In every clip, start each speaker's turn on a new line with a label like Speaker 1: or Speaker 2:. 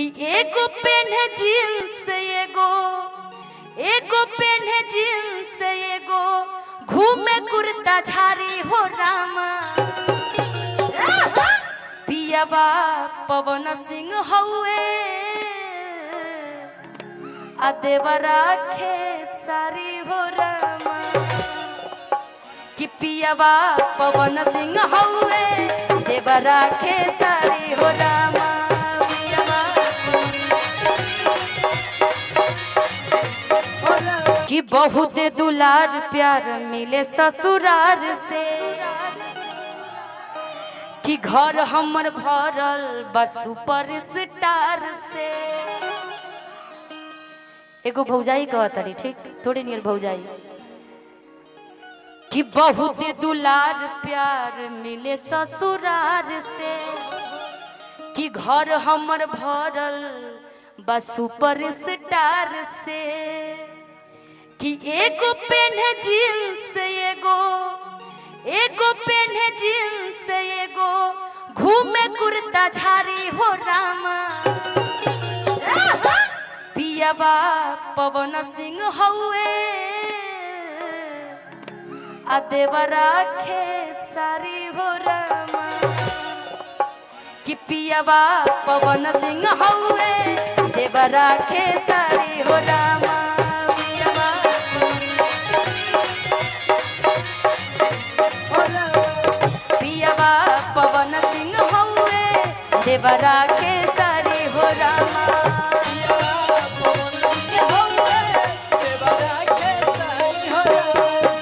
Speaker 1: कि एगो पेन है जींस एगो पेन है जींस एगो घूमे कुर्ता झारी हो रामा पियाबा पवन सिंह हउए आ देवरा खेसारी हो रामा कि पियाबा पवन सिंह हउए देवरा खेसारी हो रामा कि बहुत दुलार प्यार मिले ससुरार से कि घर हमर भरल बस सुपर स्टार से। एगो भौजाई कहतरी ठीक थोड़ी नियर भौजाई कि बहुत दुलार प्यार मिले ससुरार से कि घर हमर भरल बस सुपर स्टार से कि एगो पेन है जींस एगो पेन है जींस एगो घूमे कुर्ता झारी हो रामा पियाबा पवन सिंह हउए आ देवरा खेसारी हो रामा कि पियाबा पवन सिंह हउए देवरा खेसारी हो रामा पवन सिंह हउए देवरा खेसारी हो रामा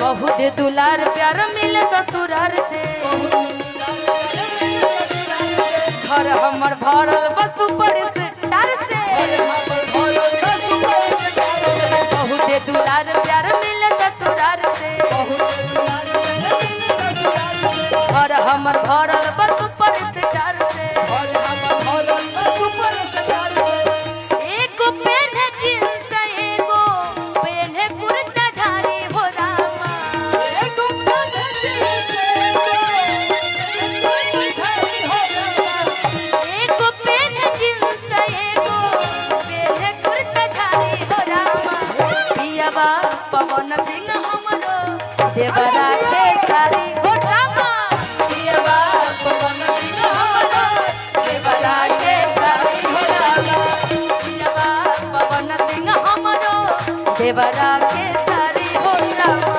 Speaker 1: बहुत दुलार प्यार मिले ससुरार से घर हमर भरल बस सुपर स्टार से बहुत दुलार प्यार मिले ससुरार से घर हमर भरल बस सुपर स्टार से एगो पेन है जींस एगो पेन है कुर्ता झारी हो रामा एगो पेन है जींस एगो पेन है कुर्ता झारी हो रामा पियाबा पवन सिंह हमरो देवरा खेसारी हो रामा देवरा खेसारी हो रामा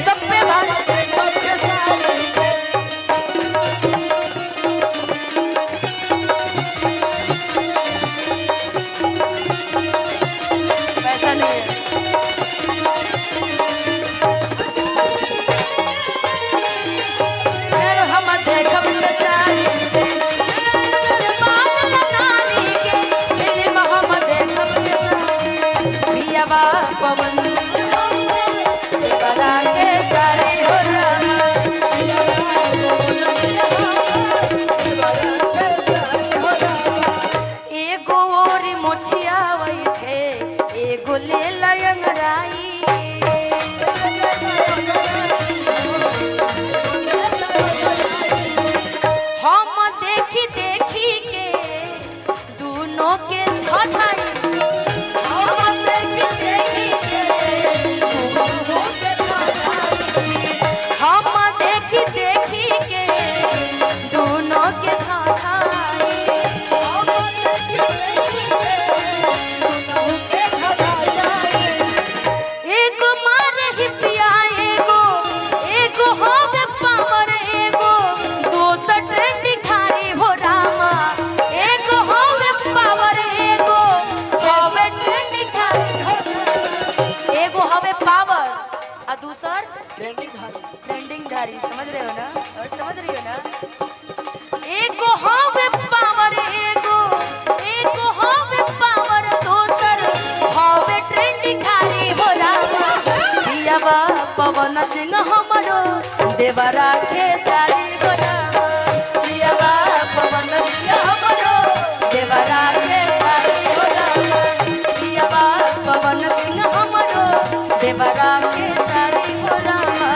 Speaker 1: सब पे पैसा नहीं है पवन देवरा खेसारी हो रामा एगो और मोछिया बैठे एगो ले लयंगराई हम देखी देखी के दोनों के धधाई दूसर ट्रेंडिंग धारी समझ रहे हो ना और समझ रही हो ना एगो हवे पावर एगो हवे पावर दूसर हवे ट्रेंडिंग धारी हो रामा पियाबा पवन सिंह हमरो देवरा खेसारी हो रामा पियाबा पवन सिंह हमरो देवरा खेसारी हो रामा देवरा के सारी हो रामा।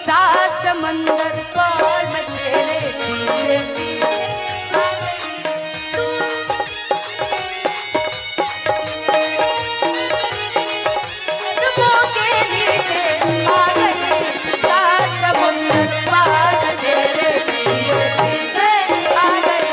Speaker 1: सात समंदर पार मैं तेरे पीछे पीछे कदमों के नीचे आ गई। सात समंदर पार मैं तेरे पीछे पीछे आ गई।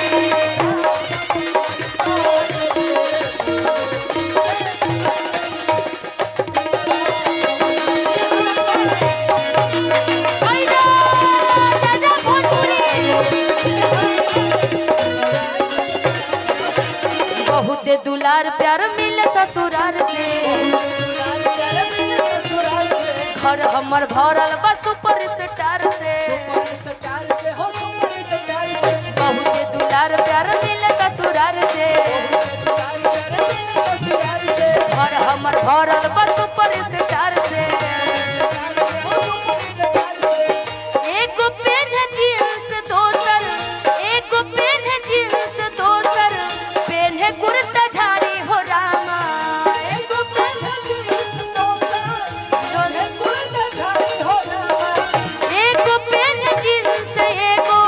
Speaker 1: बहुत दुलार प्यार मिले ससुराल से, घर हमर भरल बस सुपर स्टार से। बहुत दुलार प्यार मिले ससुराल से, घर हमर भरल बस सुपर स्टार से। एगो पेन जींस दोसर, एगो पेन जींस दोसर पेन है कुर्ता झाड़ी हो रामा। एगो पेन जींस दोसर कुर्ता झाड़ी हो रामा। एगो पेन जींस एगो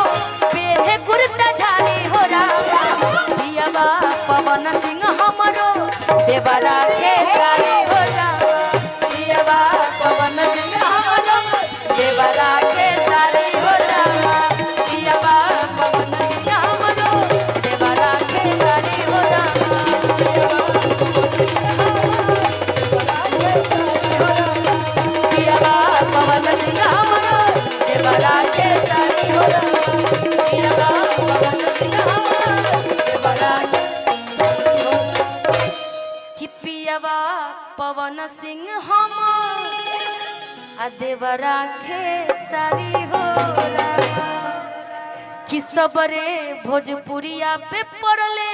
Speaker 1: पेन है कुर्ता झाड़ी हो रामा। दियावा पवन सिंह हमरो देवरा के सारी हो रामा। दियावा पवन सिंह हमरो देवरा के सारी हो रामा। दियावा पवन सिंह हमरो देवरा के सारी हो रामा। दियावा पवन सिंह हमरो देवरा के सारी हो रामा। दियावा पवन सिंह हमरो देवरा चिपियावा पवन सिंह हमर आ देवरा के सारी हो रामा। कि सबरे भोजपुरिया पे पड़ले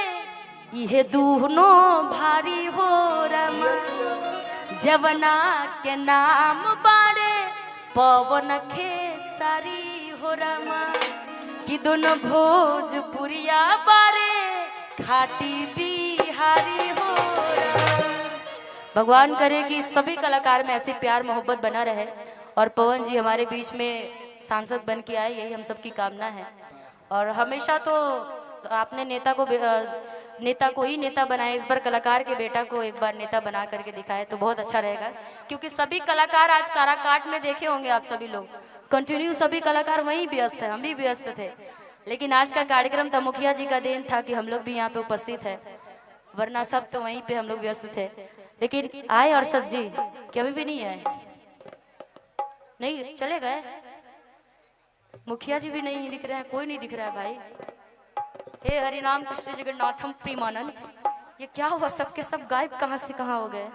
Speaker 1: इहे दूनो भारी हो रामा। जवना के नाम बारे पवन के सारी हो रामा। कि दोनों भोजपुरिया बारे खाटी बिहारी हो रामा। भगवान करे कि सभी कलाकार में ऐसे प्यार मोहब्बत बना रहे और पवन जी हमारे बीच में सांसद बन के आए, यही हम सबकी कामना है। और हमेशा तो आपने नेता को ही नेता बनाया, इस बार कलाकार के बेटा को एक बार नेता बना करके दिखाए तो बहुत अच्छा रहेगा। क्योंकि सभी कलाकार आज काराकाट में देखे होंगे आप सभी लोग, कंटिन्यू सभी कलाकार वहीं व्यस्त है, हम भी व्यस्त थे। लेकिन आज का कार्यक्रम था मुखिया जी का देन था कि हम लोग भी यहाँ पे उपस्थित है, वरना सब तो वहीं पे हम लोग व्यस्त थे। लेकिन आए अरशद जी कि अभी भी नहीं आए, नहीं चले गए। मुखिया जी भी नहीं दिख रहे हैं, कोई नहीं दिख रहा है भाई। हे हरिनाम कृष्ण जगन्नाथम प्रेमानंद, ये क्या हुआ, सबके सब गायब कहाँ से कहाँ हो गए।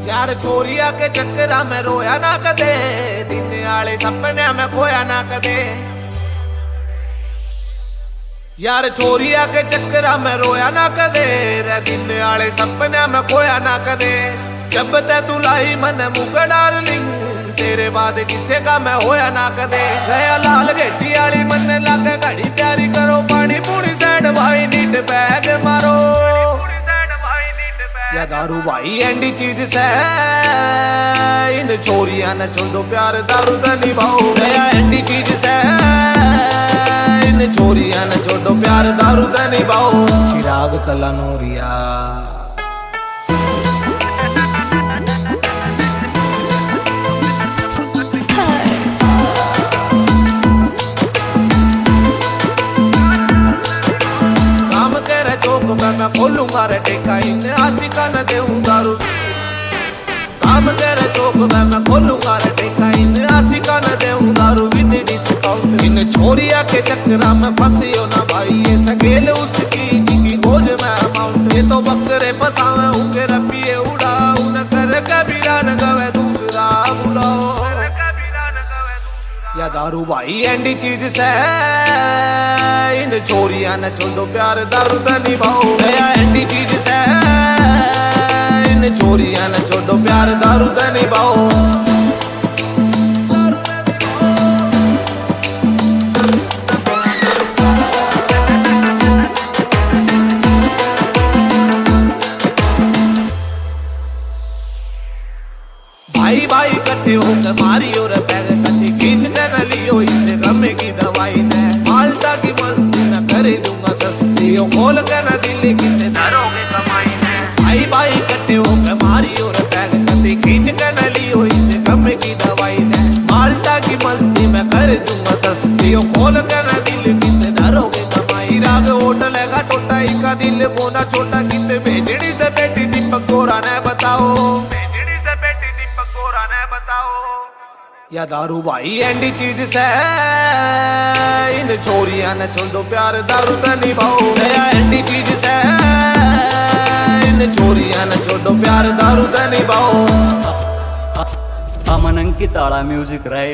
Speaker 2: यार छोरिया के चक्करा में रोया ना कदे, दिन आले सपने में खोया ना कदे। यार छोरिया के चक्करा में रोया ना कदे, रे दिन आले सपने में खोया ना कदे। जब ते तू लाई मन मुक डार्लिंग, तेरे बाद किसे का मैं होया ना कदे। गया लाल गेटी आली मन लागे घड़ी प्यारी करो, पानी पूरी सैड भाई नीट बैग मारो। या दारू भाई एंडी चीज से, इन छोरिया न छोड़ो प्यार दारू तो निभाओ। गया एंडी चीज से, इन छोरिया न छोड़ो प्यार दारू तो निभाओ। चिराग कला नूरिया मैं खोलूंगा रे टेका, इन आशिका न देऊं दारू। काम तेरे चौक में मैं खोलूंगा रे टेका, इन आशिका न देऊं दारू विद डिस्काउंट। इन छोरिया के चक्करा में फंसियो ना भाई, ये सकेल उसकी जिंदगी गोज में अमाउंट। ये तो बकरे फसावे उनके रपिए उड़ाओ, न कर कबीरा न गवे दूसरा बुलाओ। या दारू भाई एंडी चीज से इन छोरिया न छोड़ो प्यार दारू तो निभाओ या एंडी चीज से इन छोरिया न छोड़ो प्यार दारू तो निभाओ भाई भाई इकट्ठे होकर मारी और पैर कटी खींच कर न लियो इससे गमे की दवाई ने माल्टा की मस्ती न करे दूंगा सस्ती ओ खोल कर न दिल्ली कितने धरोगे कमाई ने भाई भाई इकट्ठे होकर मारी और पैर कटी खींच कर न लियो इससे गमे की दवाई ने माल्टा की मस्ती में करे दूंगा सस्ती ओ खोल कर न दिल्ली कितने धरोगे कमाई राग होटल है टोटा का दिल बोना छोटा कितने भेजड़ी से बेटी दीपक गोरा ने बताओ या दारू भाई एंडी चीज से इन छोरिया न छोड़ो प्यार दारू तो निभाओ या एंडी चीज से इन छोरिया न छोड़ो प्यार दारू तो निभाओ
Speaker 3: अमन अंकित म्यूजिक राय